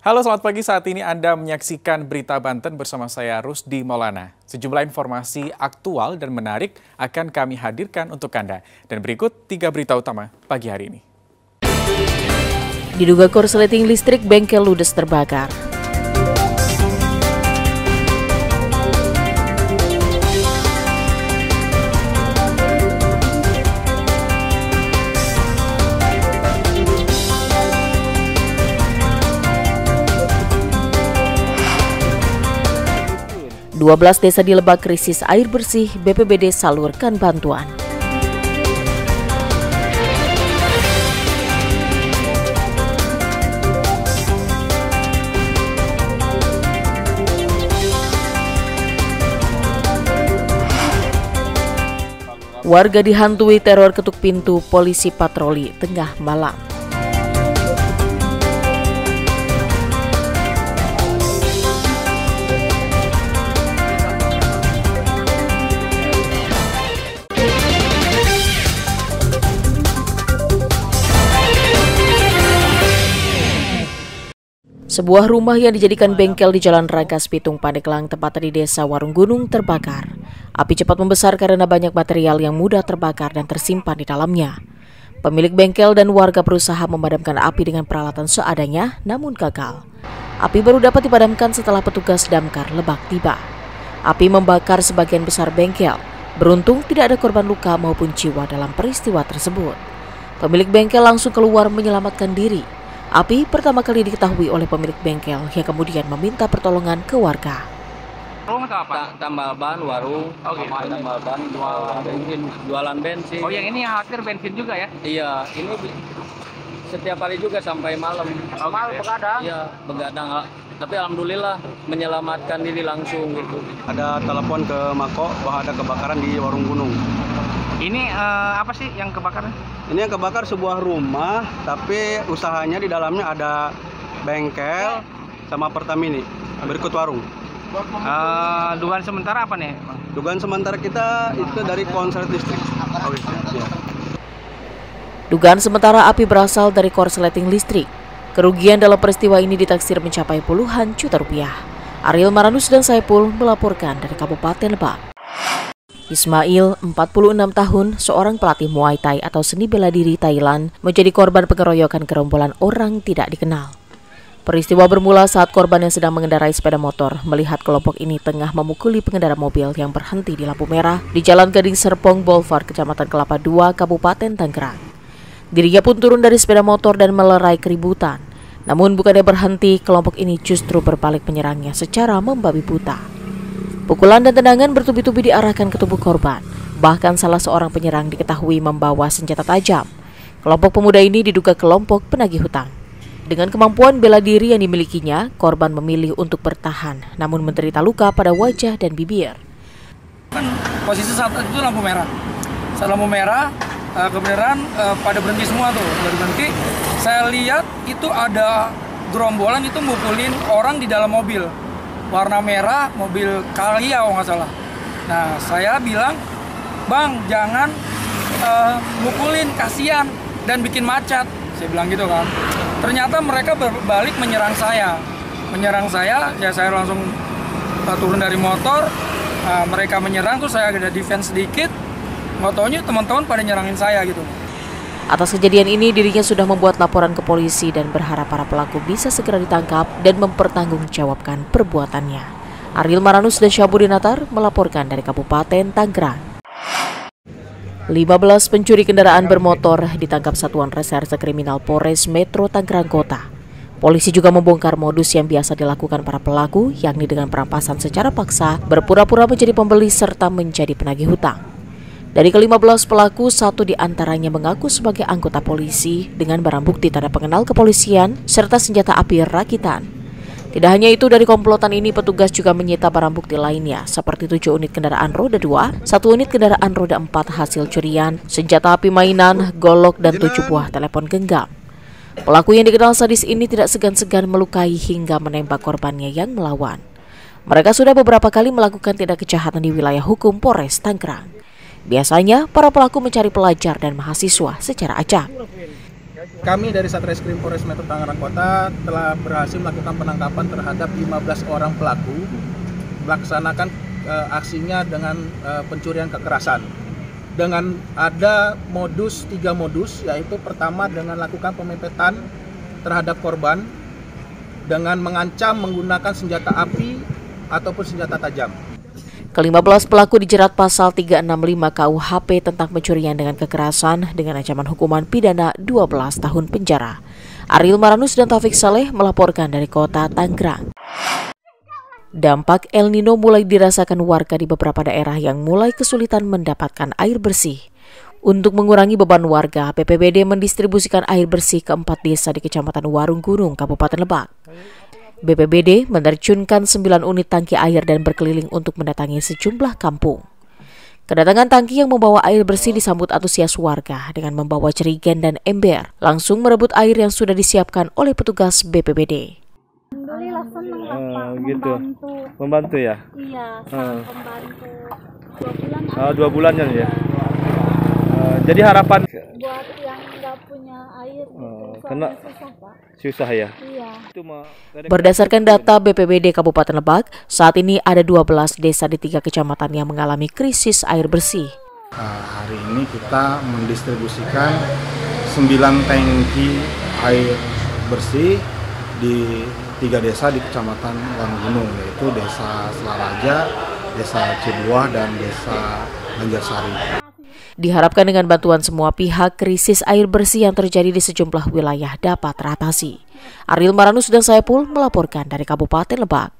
Halo, selamat pagi. Saat ini Anda menyaksikan Berita Banten bersama saya Rusdi Maulana. Sejumlah informasi aktual dan menarik akan kami hadirkan untuk Anda. Dan berikut 3 berita utama pagi hari ini. Diduga korsleting listrik bengkel ludes terbakar. Dua 12 desa di Lebak krisis air bersih, BPBD salurkan bantuan. Warga dihantui teror ketuk pintu polisi patroli tengah malam. Sebuah rumah yang dijadikan bengkel di Jalan Rangkas Bitung, Pandeglang, tepatnya di Desa Warung Gunung, terbakar. Api cepat membesar karena banyak material yang mudah terbakar dan tersimpan di dalamnya. Pemilik bengkel dan warga berusaha memadamkan api dengan peralatan seadanya, namun gagal. Api baru dapat dipadamkan setelah petugas damkar Lebak tiba. Api membakar sebagian besar bengkel. Beruntung tidak ada korban luka maupun jiwa dalam peristiwa tersebut. Pemilik bengkel langsung keluar menyelamatkan diri. Api pertama kali diketahui oleh pemilik bengkel yang kemudian meminta pertolongan ke warga. Warung atau apa? Tambal ban, warung. Oke. Tambal ban, jualan bensin. Oh, yang ini khawatir bensin juga ya? Iya, ini setiap hari juga sampai malam. Oh, malam begadang? Iya, begadang. Tapi alhamdulillah menyelamatkan diri langsung gitu. Ada telepon ke Mako bahwa ada kebakaran di Warung Gunung. Ini apa sih yang kebakaran? Ini yang kebakar sebuah rumah, tapi usahanya di dalamnya ada bengkel sama Pertamini, berikut warung. Dugaan sementara apa nih? Dugaan sementara kita itu dari korslet listrik. Ya. Dugaan sementara api berasal dari korsleting listrik. Kerugian dalam peristiwa ini ditaksir mencapai puluhan juta rupiah. Ariel Maranus dan Saipul melaporkan dari Kabupaten Lebak. Ismail, 46 tahun, seorang pelatih Muay Thai atau seni bela diri Thailand, menjadi korban pengeroyokan gerombolan orang tidak dikenal. Peristiwa bermula saat korban yang sedang mengendarai sepeda motor melihat kelompok ini tengah memukuli pengendara mobil yang berhenti di lampu merah di Jalan Gading Serpong Boulevard, Kecamatan Kelapa II, Kabupaten Tangerang. Dirinya pun turun dari sepeda motor dan melerai keributan. Namun bukannya berhenti, kelompok ini justru berbalik menyerangnya secara membabi buta. Pukulan dan tendangan bertubi-tubi diarahkan ke tubuh korban. Bahkan salah seorang penyerang diketahui membawa senjata tajam. Kelompok pemuda ini diduga kelompok penagih hutang. Dengan kemampuan bela diri yang dimilikinya, korban memilih untuk bertahan, namun menderita luka pada wajah dan bibir. Posisi saat itu lampu merah. Saat lampu merah, kebenaran pada berhenti semua tuh. Berhenti. Saya lihat itu ada gerombolan itu mukulin orang di dalam mobil. Warna merah, mobil Kalia kalau nggak salah. Nah, saya bilang, "Bang, jangan mukulin, kasihan dan bikin macet." Saya bilang gitu kan. Ternyata mereka berbalik menyerang saya. Ya saya langsung turun dari motor. Mereka menyerang, tuh saya ada defense sedikit. Nggak taunya teman-teman pada nyerangin saya gitu. Atas kejadian ini, dirinya sudah membuat laporan ke polisi dan berharap para pelaku bisa segera ditangkap dan mempertanggungjawabkan perbuatannya. Ariel Maranus dan Syabudinatar melaporkan dari Kabupaten Tangerang. 15 pencuri kendaraan bermotor ditangkap Satuan Reserse Kriminal Polres Metro Tangerang Kota. Polisi juga membongkar modus yang biasa dilakukan para pelaku, yakni dengan perampasan secara paksa, berpura-pura menjadi pembeli serta menjadi penagih hutang. Dari ke-15 pelaku, 1 diantaranya mengaku sebagai anggota polisi dengan barang bukti tanda pengenal kepolisian serta senjata api rakitan. Tidak hanya itu, dari komplotan ini petugas juga menyita barang bukti lainnya seperti 7 unit kendaraan roda 2, 1 unit kendaraan roda 4 hasil curian, senjata api mainan, golok, dan 7 buah telepon genggam. Pelaku yang dikenal sadis ini tidak segan-segan melukai hingga menembak korbannya yang melawan. Mereka sudah beberapa kali melakukan tindak kejahatan di wilayah hukum Polres Tangerang. Biasanya, para pelaku mencari pelajar dan mahasiswa secara acak. Kami dari Satreskrim Polres Metro Tangerang Kota telah berhasil melakukan penangkapan terhadap 15 orang pelaku melaksanakan aksinya dengan pencurian kekerasan. Dengan ada 3 modus, yaitu pertama dengan lakukan pemepet terhadap korban dengan mengancam menggunakan senjata api ataupun senjata tajam. Ke-15 pelaku dijerat pasal 365 KUHP tentang pencurian dengan kekerasan dengan ancaman hukuman pidana 12 tahun penjara. Ariel Maranus dan Taufik Saleh melaporkan dari kota Tangerang. Dampak El Nino mulai dirasakan warga di beberapa daerah yang mulai kesulitan mendapatkan air bersih. Untuk mengurangi beban warga, BPBD mendistribusikan air bersih ke 4 desa di Kecamatan Warung Gunung, Kabupaten Lebak. BPBD menerjunkan 9 unit tangki air dan berkeliling untuk mendatangi sejumlah kampung. Kedatangan tangki yang membawa air bersih disambut antusias warga dengan membawa jerigen dan ember, langsung merebut air yang sudah disiapkan oleh petugas BPBD. Alhamdulillah senang Pak, gitu. Membantu ya? Iya, sangat membantu. 2 bulannya ya. Jadi harapan buat yang nggak punya air, karena susah Pak. Susah ya? Iya. Berdasarkan data BPBD Kabupaten Lebak, saat ini ada 12 desa di 3 kecamatan yang mengalami krisis air bersih. Hari ini kita mendistribusikan 9 tangki air bersih di 3 desa di Kecamatan Warung Gunung, yaitu Desa Selaraja, Desa Cibuah, dan Desa Banjarsari. Diharapkan dengan bantuan semua pihak, krisis air bersih yang terjadi di sejumlah wilayah dapat teratasi. Ariel Maranus dan Saipul melaporkan dari Kabupaten Lebak.